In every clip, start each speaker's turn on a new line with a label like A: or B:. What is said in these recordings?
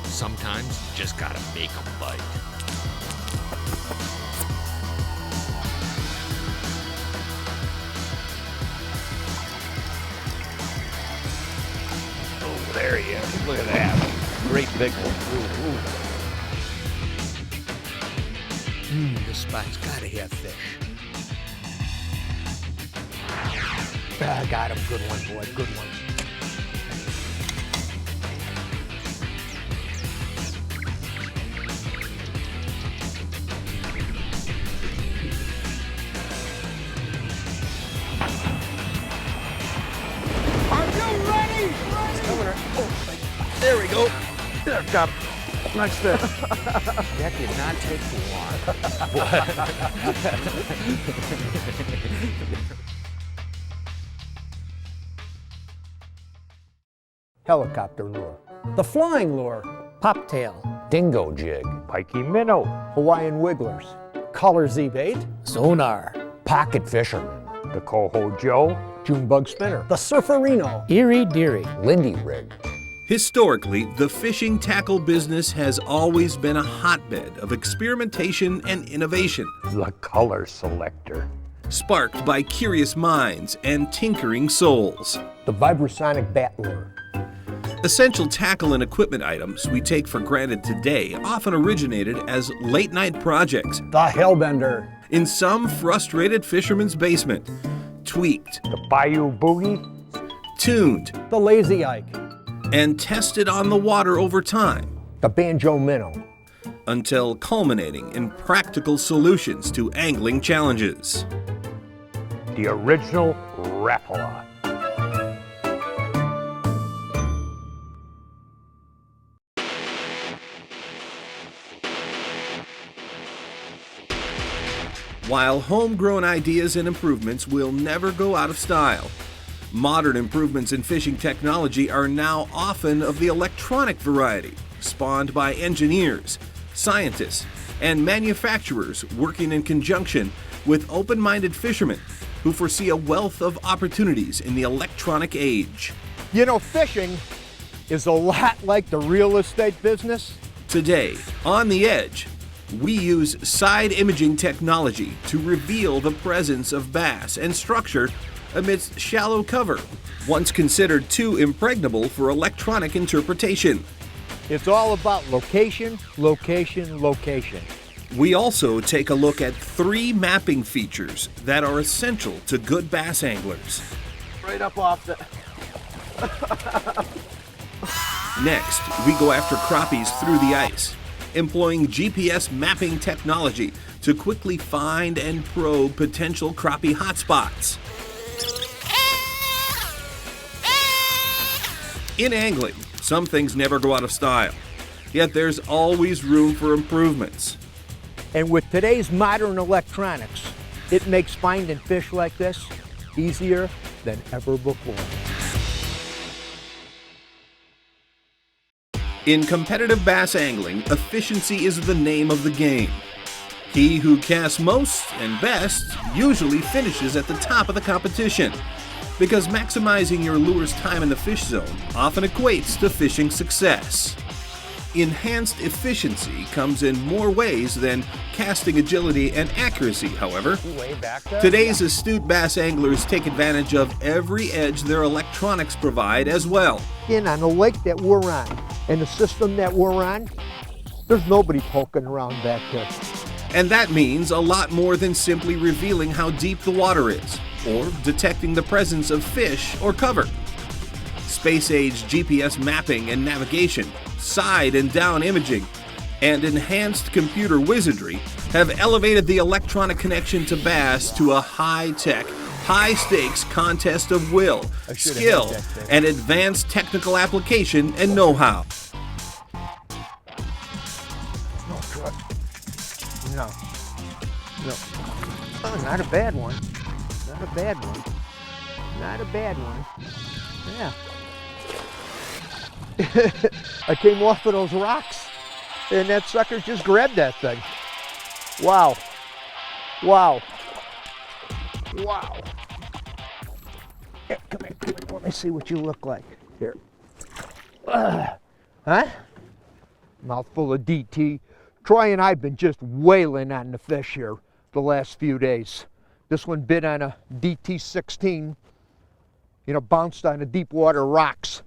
A: Sometimes you just gotta make them bite.
B: Oh, there he is. Look at that. Great big one. Ooh, ooh.
C: This spot's gotta have fish. Ah, got him. Good one, boy. Good one.
B: There we go. There, got him. Nice fish.
C: That did not take too long. Helicopter lure. The flying lure. Poptail.
B: Dingo jig. Pikey minnow.
C: Hawaiian wigglers. Color Z bait.
D: Sonar.
B: Pocket fisherman. The Coho Joe.
C: June bug spinner. The surferino.
D: Erie Deary.
B: Lindy rig.
E: Historically, the fishing tackle business has always been a hotbed of experimentation and innovation,
B: The color selector.
E: sparked by curious minds and tinkering souls.
C: The vibrosonic bat lure.
E: Essential tackle and equipment items we take for granted today often originated as late-night projects
C: The hellbender.
E: in some frustrated fisherman's basement, tweaked,
B: The Bayou Boogie.
E: tuned,
C: The lazy Ike.
E: and tested on the water over time,
C: The banjo minnow.
E: until culminating in practical solutions to angling challenges.
B: The original Rapala.
E: While homegrown ideas and improvements will never go out of style, modern improvements in fishing technology are now often of the electronic variety, spawned by engineers, scientists, and manufacturers working in conjunction with open-minded fishermen who foresee a wealth of opportunities in the electronic age.
C: You know, fishing is a lot like the real estate business.
E: Today, on the edge, we use side imaging technology to reveal the presence of bass and structure amidst shallow cover, once considered too impregnable for electronic interpretation.
C: It's all about location, location, location.
E: We also take a look at 3 mapping features that are essential to good bass anglers.
C: Right up off the...
E: Next, we go after crappies through the ice, employing GPS mapping technology to quickly find and probe potential crappie hotspots. In angling, some things never go out of style, yet there's always room for improvements.
C: And with today's modern electronics, it makes finding fish like this easier than ever before.
E: In competitive bass angling, efficiency is the name of the game. He who casts most and best usually finishes at the top of the competition, because maximizing your lure's time in the fish zone often equates to fishing success. Enhanced efficiency comes in more ways than casting agility and accuracy, however. Today's astute bass anglers take advantage of every edge their electronics provide as well.
C: On the lake that we're on and the system that we're on, there's nobody poking around back here.
E: And that means a lot more than simply revealing how deep the water is, or detecting the presence of fish or cover. Space-age GPS mapping and navigation, side and down imaging, and enhanced computer wizardry have elevated the electronic connection to bass to a high-tech, high-stakes contest of will, skill, and advanced technical application and know-how.
C: No. Oh, not a bad one. Not a bad one. Not a bad one. Yeah. I came off of those rocks and that sucker just grabbed that thing. Wow. Wow. Wow. Here, come here. Let me see what you look like. Here. Huh? Mouthful of DT. Troy and I have been just wailing on the fish here the last few days. This one bit on a DT-16, you know, bounced on the deep water rocks.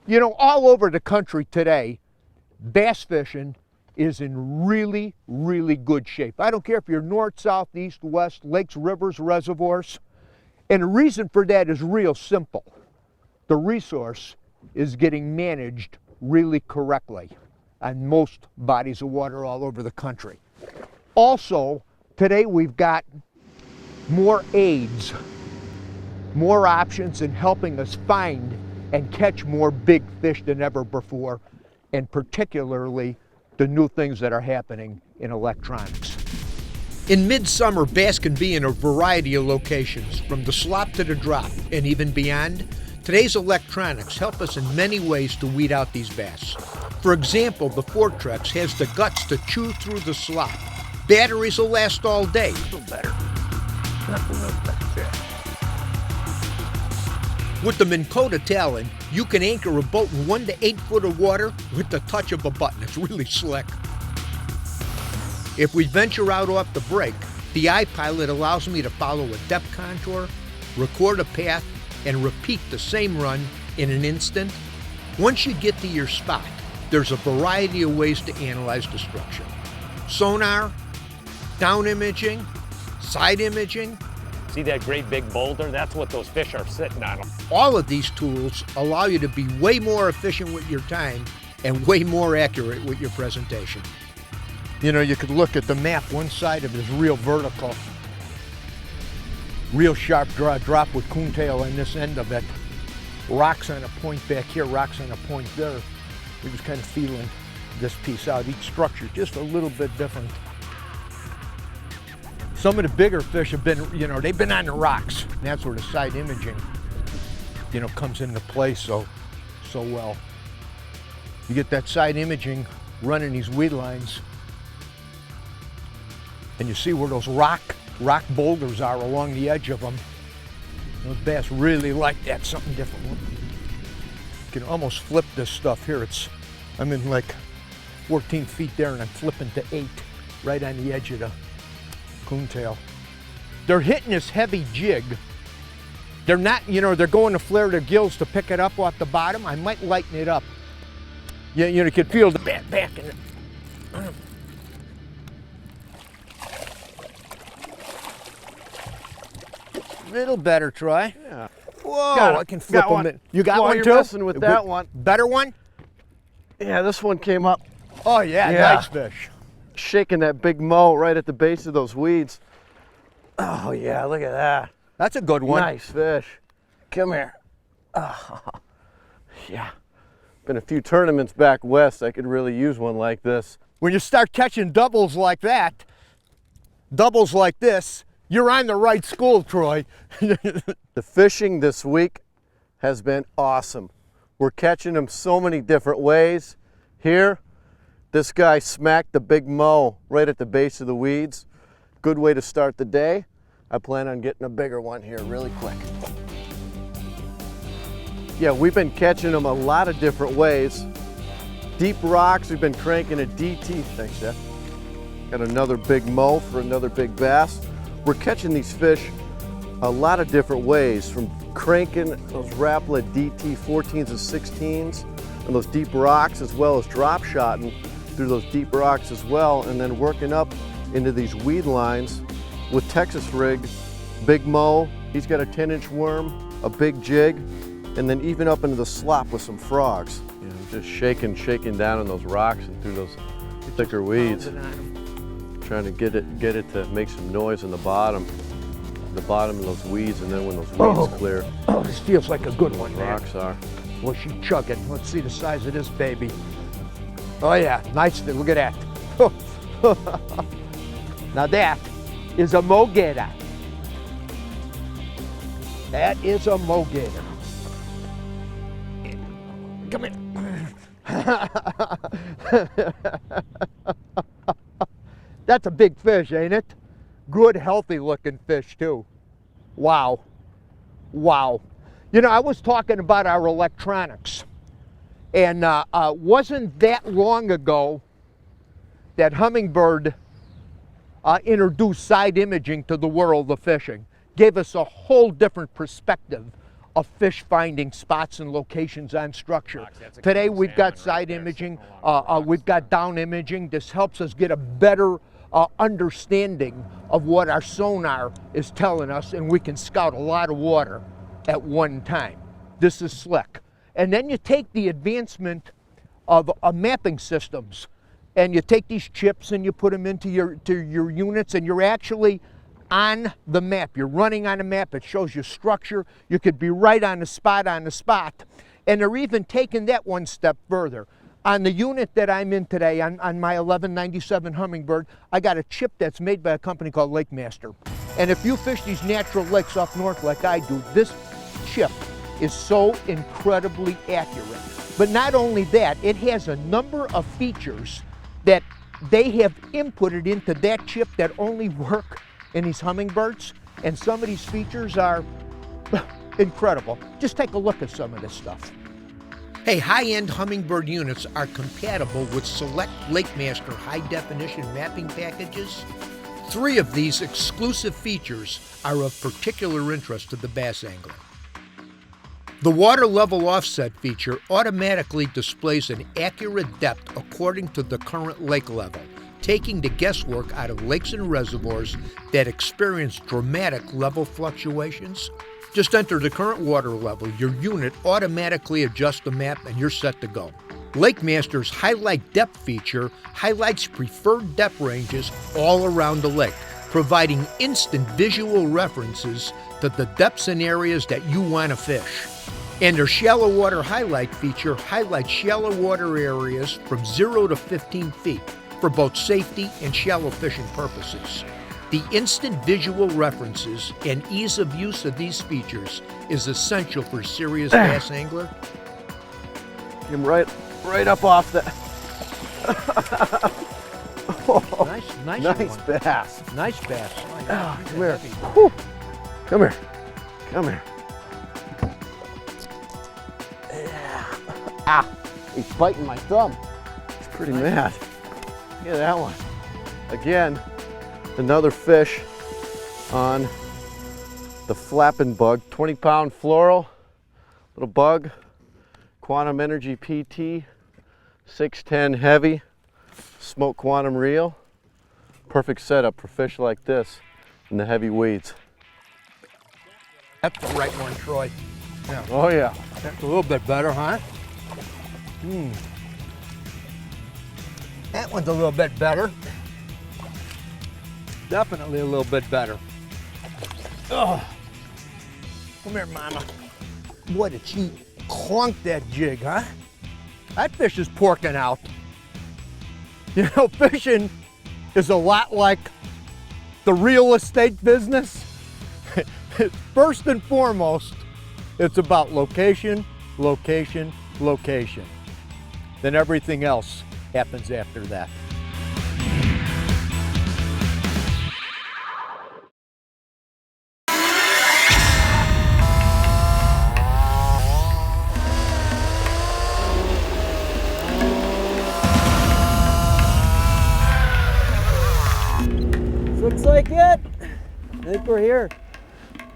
C: You know, all over the country today, bass fishing is in really, really good shape. I don't care if you're north, south, east, west, lakes, rivers, reservoirs. And the reason for that is real simple. The resource is getting managed really correctly on most bodies of water all over the country. Also, today we've got more aids, more options in helping us find and catch more big fish than ever before, and particularly the new things that are happening in electronics. In midsummer, bass can be in a variety of locations, from the slop to the drop, and even beyond. Today's electronics help us in many ways to weed out these bass. For example, the Fortrex has the guts to chew through the slop. Batteries will last all day. A little better. Not a little better. With the Minn Kota Talon, you can anchor a boat in 1 to 8 foot of water with the touch of a button. It's really slick. If we venture out off the break, the iPilot allows me to follow a depth contour, record a path, and repeat the same run in an instant. Once you get to your spot, there's a variety of ways to analyze the structure. Sonar, down imaging, side imaging.
A: See that great big boulder? That's what those fish are sitting on.
C: All of these tools allow you to be way more efficient with your time and way more accurate with your presentation. You know, you could look at the map, one side of it is real vertical. Real sharp drop with coontail on this end of it. Rocks on a point back here, rocks on a point there. We was kind of feeling this piece out. Each structure just a little bit different. Some of the bigger fish have been, you know, they've been on the rocks. And that's where the side imaging, you know, comes into play so well. You get that side imaging running these weed lines, and you see where those rock boulders are along the edge of them. Those bass really like that, something different. You can almost flip this stuff here. I'm in like 14 feet there and I'm flipping to 8 right on the edge of the coontail. They're hitting this heavy jig. They're not, you know, they're going to flare their gills to pick it up off the bottom. I might lighten it up. You know, you can feel the back in it. Little better, Troy.
B: Yeah.
C: Whoa, I can flip them in. You got one
B: you're
C: too?
B: messing with that one.
C: Better one?
B: Yeah, this one came up.
C: Oh yeah, nice fish.
B: Shaking that big moe right at the base of those weeds. Oh yeah, look at that.
C: That's a good one.
B: Nice fish. Come here. Oh, yeah. Been a few tournaments back west. I could really use one like this.
C: When you start catching doubles like that, doubles like this, you're on the right school, Troy.
B: The fishing this week has been awesome. We're catching them so many different ways. Here, this guy smacked the big moe right at the base of the weeds. Good way to start the day. I plan on getting a bigger one here really quick. Yeah, we've been catching them a lot of different ways. Deep rocks, we've been cranking a DT. Thanks, Jeff. Got another big moe for another big bass. We're catching these fish a lot of different ways, from cranking those Rapala DT 14s and 16s and those deep rocks, as well as drop shotting through those deep rocks as well, and then working up into these weed lines with Texas rig, big moe. He's got a 10-inch worm, a big jig, and then even up into the slop with some frogs. You know, just shaking down in those rocks and through those thicker weeds. Trying to get it to make some noise in the bottom of those weeds, and then when those weeds clear.
C: Oh, this feels like a good one, man.
B: Rocks are.
C: Well, she chugging. Let's see the size of this baby. Oh yeah, nice. Look at that. Now that is a mogera. That is a mogator. Come here. That's a big fish, ain't it? Good, healthy looking fish too. Wow. Wow. You know, I was talking about our electronics, and wasn't that long ago that Humminbird introduced side imaging to the world of fishing. Gave us a whole different perspective of fish finding spots and locations on structure. Today we've got side imaging, we've got down imaging. This helps us get a better understanding of what our sonar is telling us, and we can scout a lot of water at one time. This is slick. And then you take the advancement of mapping systems, and you take these chips and you put them into your units, and you're actually on the map. You're running on a map. It shows you structure. You could be right on the spot. And they're even taking that one step further. On the unit that I'm in today, on my 1197 Humminbird, I got a chip that's made by a company called Lakemaster. And if you fish these natural lakes up north like I do, this chip is so incredibly accurate. But not only that, it has a number of features that they have inputted into that chip that only work in these Humminbirds. And some of these features are incredible. Just take a look at some of this stuff. Hey, high-end Humminbird units are compatible with select Lakemaster high-definition mapping packages. 3 of these exclusive features are of particular interest to the bass angler. The water level offset feature automatically displays an accurate depth according to the current lake level, taking the guesswork out of lakes and reservoirs that experience dramatic level fluctuations. Just enter the current water level, your unit automatically adjusts the map, and you're set to go. Lakemaster's Highlight Depth feature highlights preferred depth ranges all around the lake, providing instant visual references to the depths and areas that you want to fish. And their Shallow Water Highlight feature highlights shallow water areas from 0 to 15 feet for both safety and shallow fishing purposes. The instant visual references and ease of use of these features is essential for a serious bass angler.
B: Get him right up off that.
C: Oh, nice
B: bass.
C: Nice bass.
B: Oh, come here. Whew. Come here. Come here. Ah, he's biting my thumb. He's pretty mad. Look at that one. Again, another fish on the flapping bug. 20-pound floral, little bug, Quantum Energy PT, 610 heavy, smoke quantum reel. Perfect setup for fish like this in the heavy weeds.
C: That's the right one, Troy.
B: Yeah. Oh yeah.
C: That's a little bit better, huh? That one's a little bit better. Definitely a little bit better. Oh, come here, Mama. Boy, did she clunk that jig, huh? That fish is porking out. You know, fishing is a lot like the real estate business. First and foremost, it's about location, location, location. Then everything else happens after that.
D: Looks like it. I think we're here.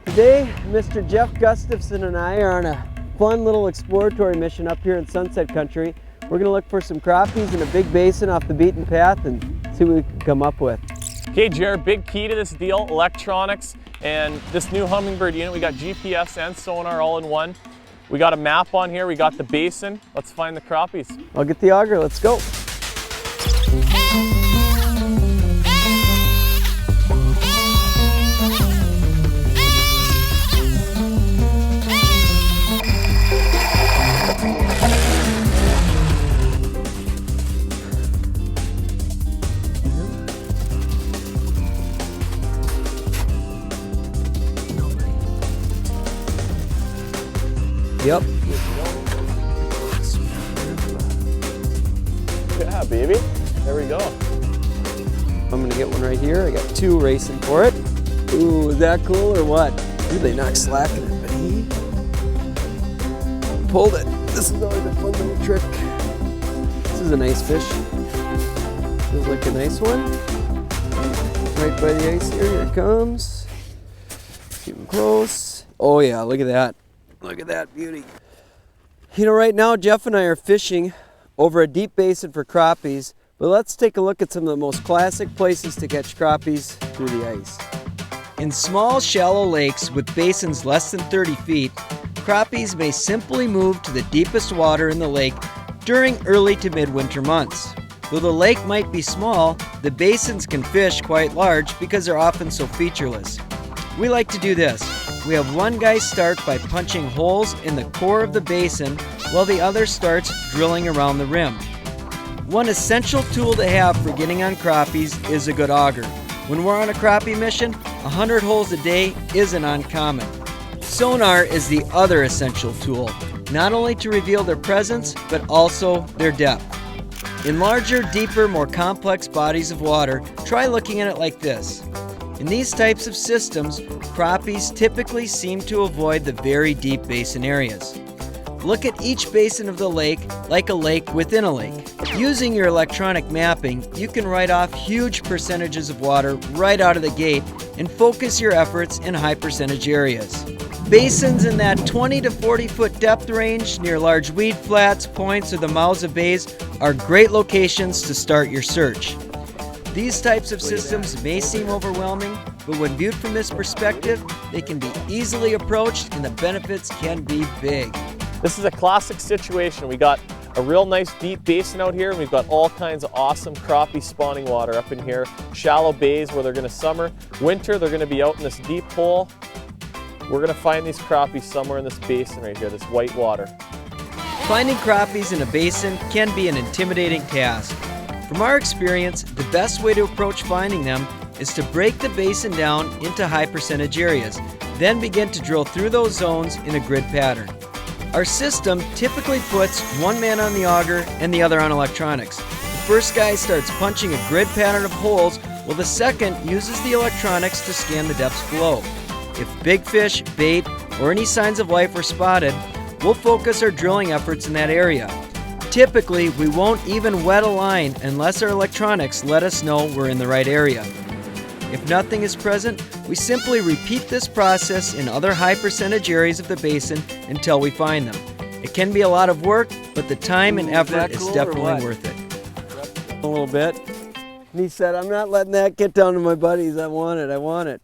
D: Today, Mr. Jeff Gustafson and I are on a fun little exploratory mission up here in Sunset Country. We're gonna look for some crappies in a big basin off the beaten path and see what we can come up with.
A: Okay, Jared, big key to this deal, electronics, and this new Humminbird unit. We got GPS and sonar all in one. We got a map on here, we got the basin. Let's find the crappies.
D: I'll get the auger, let's go. Yep.
A: Yeah, baby. There we go.
D: I'm gonna get one right here. I got 2 racing for it. Ooh, is that cool or what? Ooh, they knocked slack in it, but he pulled it. This is always a fun little trick. This is a nice fish. Feels like a nice one. Right by the ice here. Here it comes. Keep him close. Oh yeah, look at that. Look at that beauty. You know, right now Jeff and I are fishing over a deep basin for crappies, but let's take a look at some of the most classic places to catch crappies through the ice. In small, shallow lakes with basins less than 30 feet, crappies may simply move to the deepest water in the lake during early to midwinter months. Though the lake might be small, the basins can fish quite large because they're often so featureless. We like to do this. We have one guy start by punching holes in the core of the basin while the other starts drilling around the rim. One essential tool to have for getting on crappies is a good auger. When we're on a crappie mission, 100 holes a day isn't uncommon. Sonar is the other essential tool, not only to reveal their presence, but also their depth. In larger, deeper, more complex bodies of water, try looking at it like this. In these types of systems, crappies typically seem to avoid the very deep basin areas. Look at each basin of the lake like a lake within a lake. Using your electronic mapping, you can write off huge percentages of water right out of the gate and focus your efforts in high percentage areas. Basins in that 20 to 40 foot depth range near large weed flats, points, or the mouths of bays are great locations to start your search. These types of systems may seem overwhelming, but when viewed from this perspective, they can be easily approached and the benefits can be big.
A: This is a classic situation. We got a real nice deep basin out here, and we've got all kinds of awesome crappie spawning water up in here. Shallow bays where they're gonna summer. Winter, they're gonna be out in this deep hole. We're gonna find these crappies somewhere in this basin right here, this white water.
D: Finding crappies in a basin can be an intimidating task. From our experience, the best way to approach finding them is to break the basin down into high percentage areas, then begin to drill through those zones in a grid pattern. Our system typically puts one man on the auger and the other on electronics. The first guy starts punching a grid pattern of holes, while the second uses the electronics to scan the depths below. If big fish, bait, or any signs of life are spotted, we'll focus our drilling efforts in that area. Typically, we won't even wet a line unless our electronics let us know we're in the right area. If nothing is present, we simply repeat this process in other high percentage areas of the basin until we find them. It can be a lot of work, but the time and effort is definitely worth it.
F: A little bit. And he said, I'm not letting that get down to my buddies. I want it.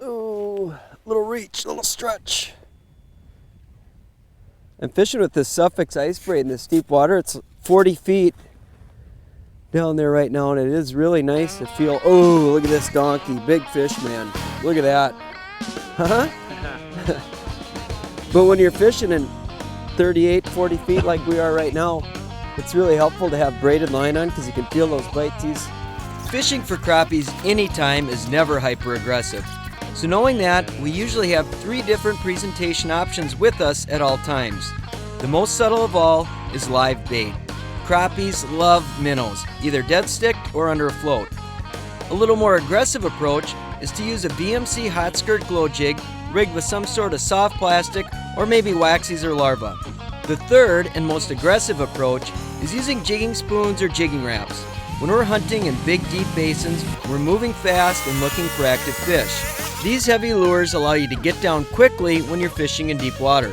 F: Ooh, little reach, little stretch. I'm fishing with this Suffix ice braid in this deep water. It's 40 feet down there right now, and it is really nice to feel. Oh, look at this donkey. Big fish, man. Look at that. Huh? But when you're fishing in 38, 40 feet like we are right now, it's really helpful to have braided line on because you can feel those bites.
D: Fishing for crappies anytime is never hyper aggressive. So knowing that, we usually have 3 different presentation options with us at all times. The most subtle of all is live bait. Crappies love minnows, either dead sticked or under a float. A little more aggressive approach is to use a BMC hot skirt glow jig rigged with some sort of soft plastic or maybe waxies or larva. The third and most aggressive approach is using jigging spoons or jigging wraps. When we're hunting in big deep basins, we're moving fast and looking for active fish. These heavy lures allow you to get down quickly when you're fishing in deep water.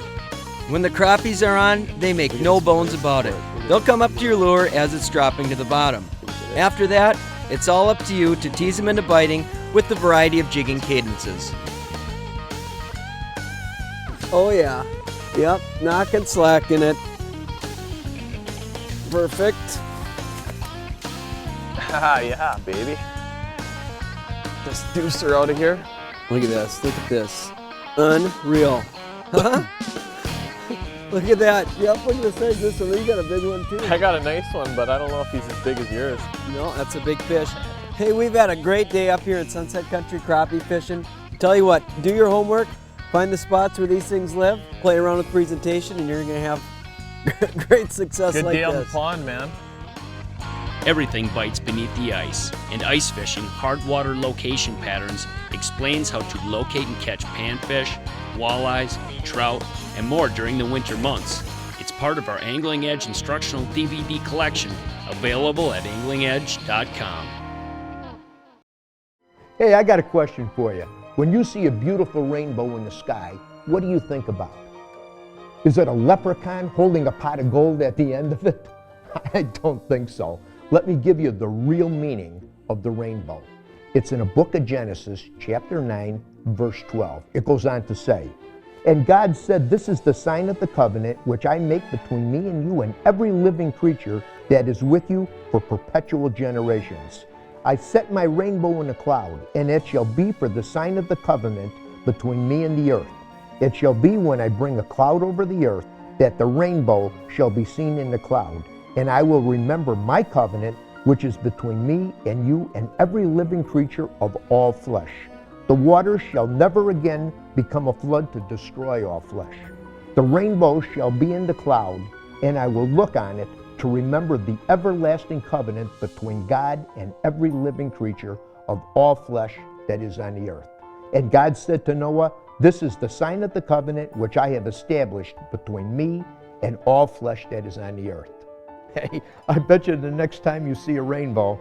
D: When the crappies are on, they make no bones about it. They'll come up to your lure as it's dropping to the bottom. After that, it's all up to you to tease them into biting with the variety of jigging cadences.
F: Oh yeah. Yep, knocking slack in it. Perfect.
A: Yeah, baby. This deucer out of here.
F: Look at this, look at this. Unreal. Huh? Look at that. Yep, look at the size of this one. You got a big one too.
A: I got a nice one, but I don't know if he's as big as yours.
F: No, that's a big fish. Hey, we've had a great day up here in Sunset Country crappie fishing.
D: tell you what, do your homework, find the spots where these things live, play around with presentation, and you're going to have great success
A: Good
D: like
A: day on the
D: this.
A: pond, man.
G: Everything bites beneath the ice, and ice fishing hard water location patterns explains how to locate and catch panfish, walleyes, trout, and more during the winter months. It's part of our Angling Edge instructional DVD collection, available at anglingedge.com.
C: Hey, I got a question for you. When you see a beautiful rainbow in the sky, what do you think about? Is it a leprechaun holding a pot of gold at the end of it? I don't think so. Let me give you the real meaning of the rainbow. It's in the book of Genesis, chapter 9, verse 12. It goes on to say, "And God said, this is the sign of the covenant which I make between me and you and every living creature that is with you for perpetual generations. I set my rainbow in a cloud, and it shall be for the sign of the covenant between me and the earth. It shall be when I bring a cloud over the earth, that the rainbow shall be seen in the cloud. And I will remember my covenant, which is between me and you and every living creature of all flesh. The waters shall never again become a flood to destroy all flesh. The rainbow shall be in the cloud, and I will look on it to remember the everlasting covenant between God and every living creature of all flesh that is on the earth. And God said to Noah, this is the sign of the covenant which I have established between me and all flesh that is on the earth." Hey, I bet you the next time you see a rainbow,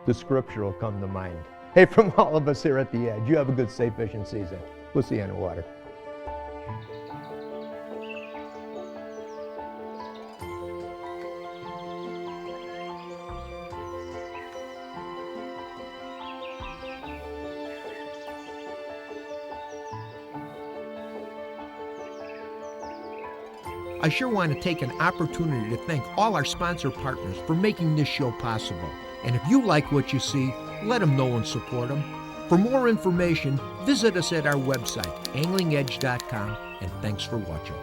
C: the scripture will come to mind. Hey, from all of us here at The Edge, you have a good safe fishing season. We'll see you on the water. I sure want to take an opportunity to thank all our sponsor partners for making this show possible. And if you like what you see, let them know and support them. For more information, visit us at our website, anglingedge.com, and thanks for watching.